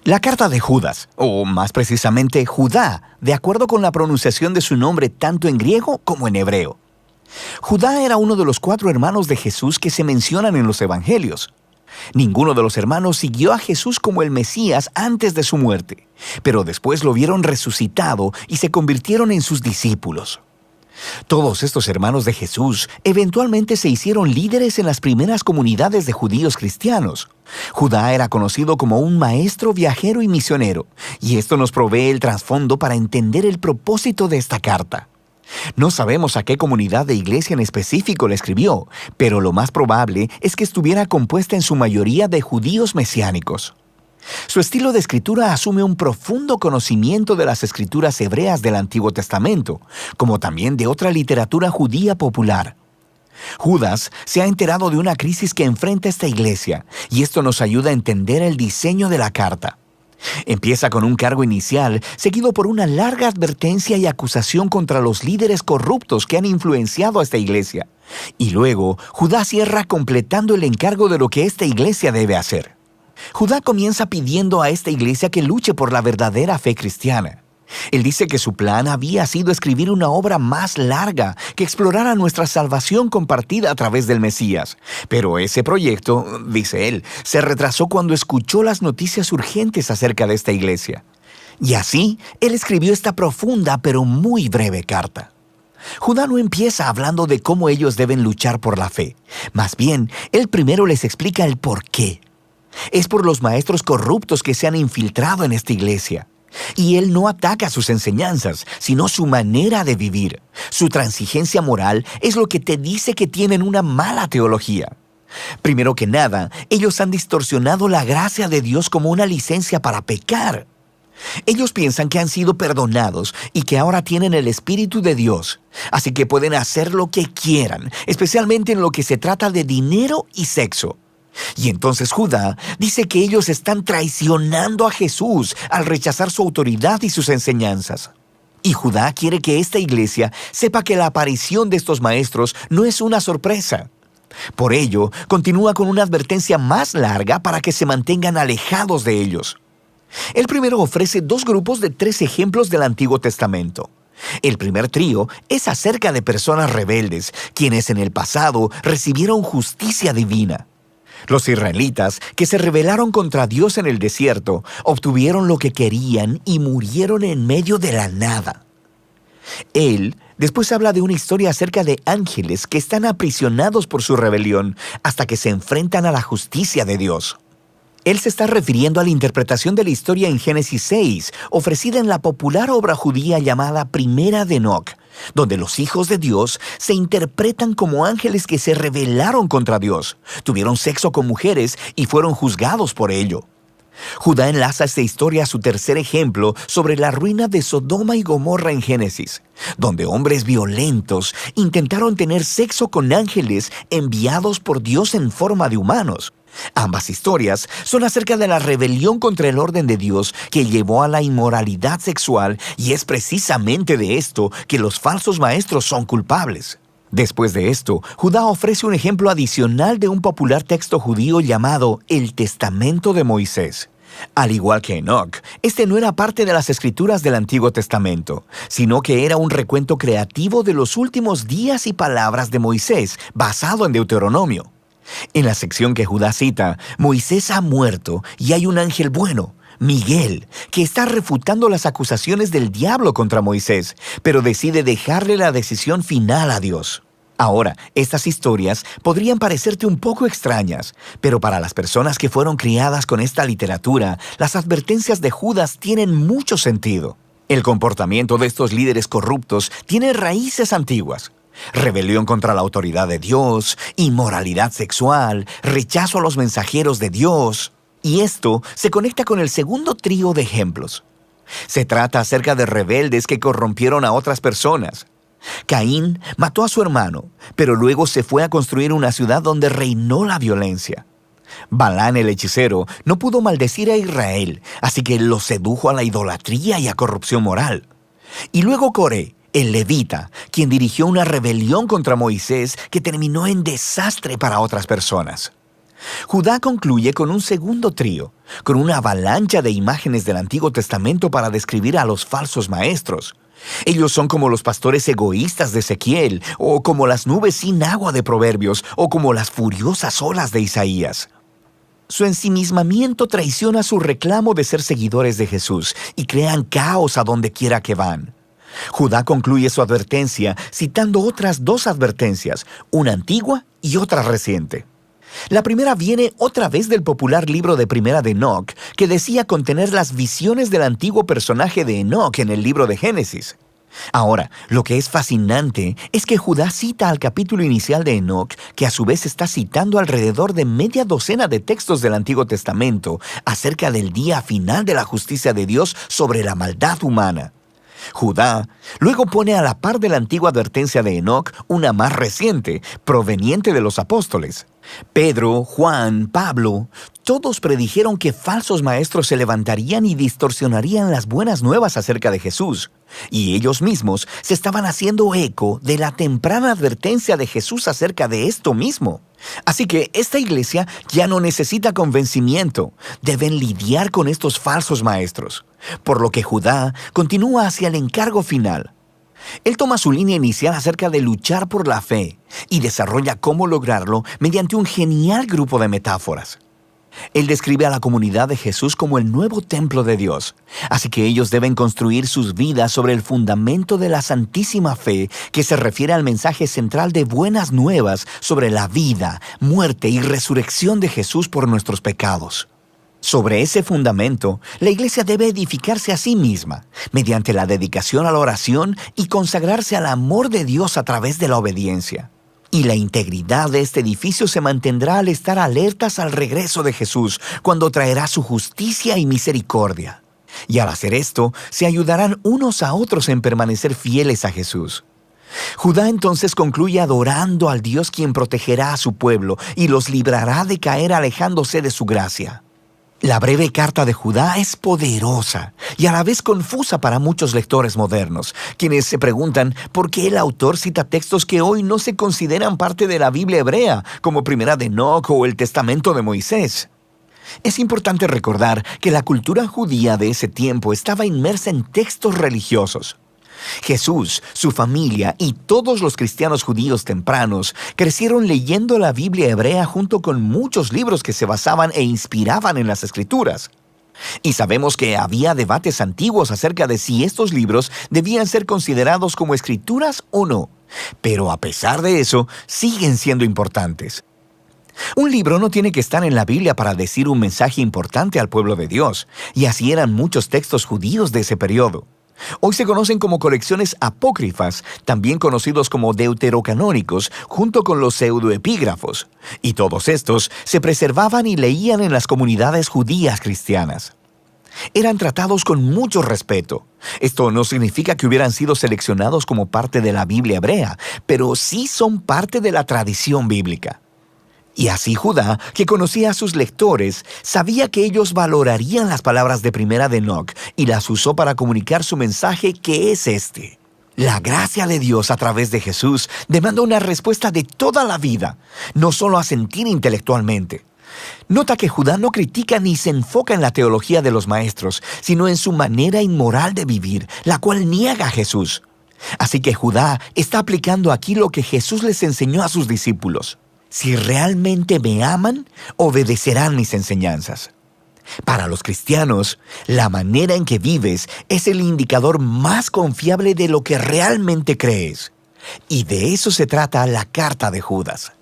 La carta de Judas, o más precisamente Judá, de acuerdo con la pronunciación de su nombre tanto en griego como en hebreo. Judá era uno de los 4 hermanos de Jesús que se mencionan en los evangelios. Ninguno de los hermanos siguió a Jesús como el Mesías antes de su muerte, pero después lo vieron resucitado y se convirtieron en sus discípulos. Todos estos hermanos de Jesús eventualmente se hicieron líderes en las primeras comunidades de judíos cristianos. Judá era conocido como un maestro, viajero y misionero, y esto nos provee el trasfondo para entender el propósito de esta carta. No sabemos a qué comunidad de iglesia en específico la escribió, pero lo más probable es que estuviera compuesta en su mayoría de judíos mesiánicos. Su estilo de escritura asume un profundo conocimiento de las escrituras hebreas del Antiguo Testamento, como también de otra literatura judía popular. Judas se ha enterado de una crisis que enfrenta esta iglesia, y esto nos ayuda a entender el diseño de la carta. Empieza con un cargo inicial, seguido por una larga advertencia y acusación contra los líderes corruptos que han influenciado a esta iglesia. Y luego, Judá cierra completando el encargo de lo que esta iglesia debe hacer. Judá comienza pidiendo a esta iglesia que luche por la verdadera fe cristiana. Él dice que su plan había sido escribir una obra más larga que explorara nuestra salvación compartida a través del Mesías. Pero ese proyecto, dice él, se retrasó cuando escuchó las noticias urgentes acerca de esta iglesia. Y así, él escribió esta profunda pero muy breve carta. Judá no empieza hablando de cómo ellos deben luchar por la fe. Más bien, él primero les explica el por qué. Es por los maestros corruptos que se han infiltrado en esta iglesia. Y él no ataca sus enseñanzas, sino su manera de vivir. Su transigencia moral es lo que te dice que tienen una mala teología. Primero que nada, ellos han distorsionado la gracia de Dios como una licencia para pecar. Ellos piensan que han sido perdonados y que ahora tienen el Espíritu de Dios, así que pueden hacer lo que quieran, especialmente en lo que se trata de dinero y sexo. Y entonces Judá dice que ellos están traicionando a Jesús al rechazar su autoridad y sus enseñanzas. Y Judá quiere que esta iglesia sepa que la aparición de estos maestros no es una sorpresa. Por ello, continúa con una advertencia más larga para que se mantengan alejados de ellos. El primero ofrece 2 grupos de 3 ejemplos del Antiguo Testamento. El primer trío es acerca de personas rebeldes, quienes en el pasado recibieron justicia divina. Los israelitas, que se rebelaron contra Dios en el desierto, obtuvieron lo que querían y murieron en medio de la nada. Él después habla de una historia acerca de ángeles que están aprisionados por su rebelión hasta que se enfrentan a la justicia de Dios. Él se está refiriendo a la interpretación de la historia en Génesis 6, ofrecida en la popular obra judía llamada Primera de Enoc, donde los hijos de Dios se interpretan como ángeles que se rebelaron contra Dios, tuvieron sexo con mujeres y fueron juzgados por ello. Judá enlaza esta historia a su tercer ejemplo sobre la ruina de Sodoma y Gomorra en Génesis, donde hombres violentos intentaron tener sexo con ángeles enviados por Dios en forma de humanos. Ambas historias son acerca de la rebelión contra el orden de Dios que llevó a la inmoralidad sexual, y es precisamente de esto que los falsos maestros son culpables. Después de esto, Judá ofrece un ejemplo adicional de un popular texto judío llamado el Testamento de Moisés. Al igual que Enoc, este no era parte de las escrituras del Antiguo Testamento, sino que era un recuento creativo de los últimos días y palabras de Moisés, basado en Deuteronomio. En la sección que Judá cita, Moisés ha muerto y hay un ángel bueno, Miguel, que está refutando las acusaciones del diablo contra Moisés, pero decide dejarle la decisión final a Dios. Ahora, estas historias podrían parecerte un poco extrañas, pero para las personas que fueron criadas con esta literatura, las advertencias de Judas tienen mucho sentido. El comportamiento de estos líderes corruptos tiene raíces antiguas. Rebelión contra la autoridad de Dios, inmoralidad sexual, rechazo a los mensajeros de Dios. Y esto se conecta con el segundo trío de ejemplos. Se trata acerca de rebeldes que corrompieron a otras personas. Caín mató a su hermano, pero luego se fue a construir una ciudad donde reinó la violencia. Balán el hechicero no pudo maldecir a Israel, así que lo sedujo a la idolatría y a corrupción moral. Y luego Coré, el levita, quien dirigió una rebelión contra Moisés que terminó en desastre para otras personas. Judá concluye con un segundo trío, con una avalancha de imágenes del Antiguo Testamento para describir a los falsos maestros. Ellos son como los pastores egoístas de Ezequiel, o como las nubes sin agua de Proverbios, o como las furiosas olas de Isaías. Su ensimismamiento traiciona su reclamo de ser seguidores de Jesús y crean caos a donde quiera que van. Judá concluye su advertencia citando otras dos advertencias, una antigua y otra reciente. La primera viene otra vez del popular libro de Primera de Enoc, que decía contener las visiones del antiguo personaje de Enoc en el libro de Génesis. Ahora, lo que es fascinante es que Judá cita al capítulo inicial de Enoc, que a su vez está citando alrededor de media docena de textos del Antiguo Testamento acerca del día final de la justicia de Dios sobre la maldad humana. Judá luego pone a la par de la antigua advertencia de Enoc una más reciente, proveniente de los apóstoles. Pedro, Juan, Pablo, todos predijeron que falsos maestros se levantarían y distorsionarían las buenas nuevas acerca de Jesús. Y ellos mismos se estaban haciendo eco de la temprana advertencia de Jesús acerca de esto mismo. Así que esta iglesia ya no necesita convencimiento. Deben lidiar con estos falsos maestros. Por lo que Judá continúa hacia el encargo final. Él toma su línea inicial acerca de luchar por la fe y desarrolla cómo lograrlo mediante un genial grupo de metáforas. Él describe a la comunidad de Jesús como el nuevo templo de Dios, así que ellos deben construir sus vidas sobre el fundamento de la santísima fe que se refiere al mensaje central de buenas nuevas sobre la vida, muerte y resurrección de Jesús por nuestros pecados. Sobre ese fundamento, la iglesia debe edificarse a sí misma, mediante la dedicación a la oración y consagrarse al amor de Dios a través de la obediencia. Y la integridad de este edificio se mantendrá al estar alertas al regreso de Jesús, cuando traerá su justicia y misericordia. Y al hacer esto, se ayudarán unos a otros en permanecer fieles a Jesús. Judá entonces concluye adorando al Dios quien protegerá a su pueblo y los librará de caer alejándose de su gracia. La breve carta de Judá es poderosa y a la vez confusa para muchos lectores modernos, quienes se preguntan por qué el autor cita textos que hoy no se consideran parte de la Biblia hebrea, como Primera de Enoc o el Testamento de Moisés. Es importante recordar que la cultura judía de ese tiempo estaba inmersa en textos religiosos. Jesús, su familia y todos los cristianos judíos tempranos crecieron leyendo la Biblia hebrea junto con muchos libros que se basaban e inspiraban en las Escrituras. Y sabemos que había debates antiguos acerca de si estos libros debían ser considerados como escrituras o no. Pero a pesar de eso, siguen siendo importantes. Un libro no tiene que estar en la Biblia para decir un mensaje importante al pueblo de Dios, y así eran muchos textos judíos de ese periodo. Hoy se conocen como colecciones apócrifas, también conocidos como deuterocanónicos, junto con los pseudoepígrafos, y todos estos se preservaban y leían en las comunidades judías cristianas. Eran tratados con mucho respeto. Esto no significa que hubieran sido seleccionados como parte de la Biblia hebrea, pero sí son parte de la tradición bíblica. Y así Judá, que conocía a sus lectores, sabía que ellos valorarían las palabras de Primera de Enoc y las usó para comunicar su mensaje, que es este. La gracia de Dios a través de Jesús demanda una respuesta de toda la vida, no solo a sentir intelectualmente. Nota que Judá no critica ni se enfoca en la teología de los maestros, sino en su manera inmoral de vivir, la cual niega a Jesús. Así que Judá está aplicando aquí lo que Jesús les enseñó a sus discípulos. Si realmente me aman, obedecerán mis enseñanzas. Para los cristianos, la manera en que vives es el indicador más confiable de lo que realmente crees. Y de eso se trata la carta de Judas.